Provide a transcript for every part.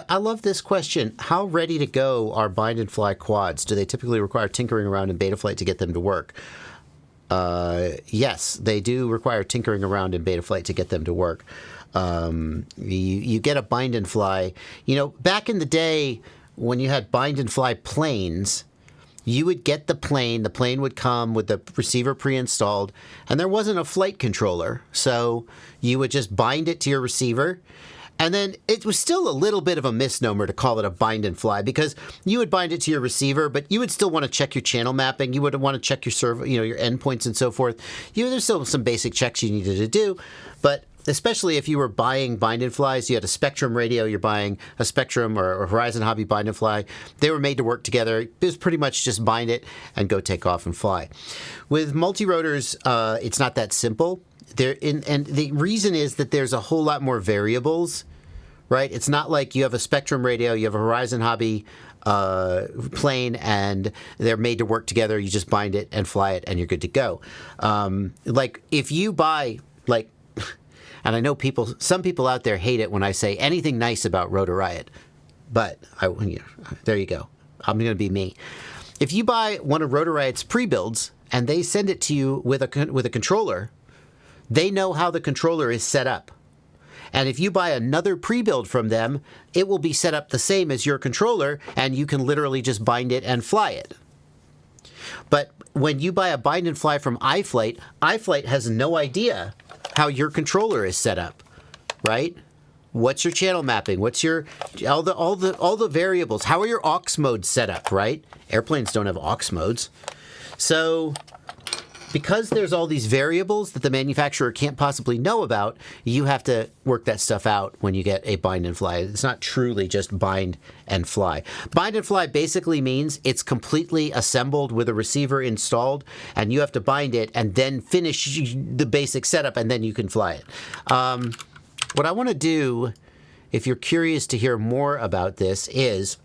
I love this question. How ready to go are bind and fly quads? Do they typically require tinkering around in Betaflight to get them to work? Yes, they do require tinkering around in Betaflight to get them to work. You get a bind and fly. Back in the day when you had bind and fly planes, you would get the plane. The plane would come with the receiver pre-installed, and there wasn't a flight controller. So you would just bind it to your receiver. And then it was still a little bit of a misnomer to call it a bind and fly, because you would bind it to your receiver, but you would still want to check your channel mapping. You would want to check your your endpoints and so forth. There's still some basic checks you needed to do, but especially if you were buying bind and flies, you had a Spectrum radio, you're buying a Spectrum or a Horizon Hobby bind and fly. They were made to work together. It was pretty much just bind it and go take off and fly. With multi-rotors, it's not that simple. And the reason is that there's a whole lot more variables, right? It's not like you have a Spectrum radio, you have a Horizon Hobby plane, and they're made to work together. You just bind it and fly it, and you're good to go. Like if you buy and I know some people out there hate it when I say anything nice about Rotor Riot, but there you go. I'm going to be me. If you buy one of Rotor Riot's pre-builds and they send it to you with a controller, they know how the controller is set up. And if you buy another pre-build from them, it will be set up the same as your controller, and you can literally just bind it and fly it. But when you buy a bind and fly from iFlight, iFlight has no idea how your controller is set up, right? What's your channel mapping? What's your all the variables? How are your aux modes set up, right? Airplanes don't have aux modes. So because there's all these variables that the manufacturer can't possibly know about, you have to work that stuff out when you get a bind and fly. It's not truly just bind and fly. Bind and fly basically means it's completely assembled with a receiver installed, and you have to bind it and then finish the basic setup, and then you can fly it. What I want to do, if you're curious to hear more about this, is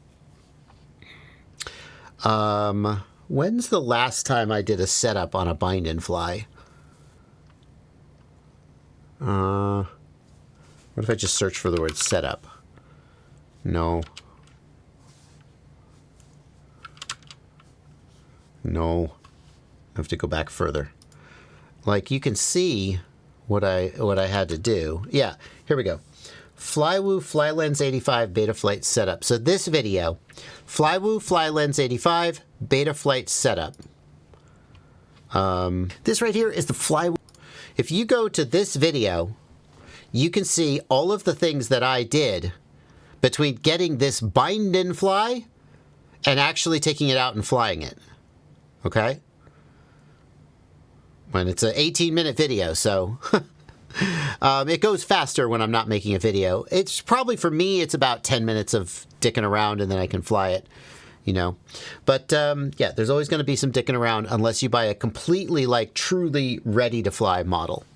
when's the last time I did a setup on a bind and fly? What if I just search for the word setup? No. I have to go back further. Like, you can see what I had to do. Yeah, here we go. Flywoo FlyLens 85 Betaflight setup. So this video, Flywoo FlyLens 85 Betaflight setup. This right here is the Flywoo. If you go to this video, you can see all of the things that I did between getting this bind and fly and actually taking it out and flying it. Okay? And it's an 18-minute video, so it goes faster when I'm not making a video. It's probably, for me, it's about 10 minutes of dicking around and then I can fly it, But, yeah, there's always going to be some dicking around unless you buy a completely, truly ready-to-fly model.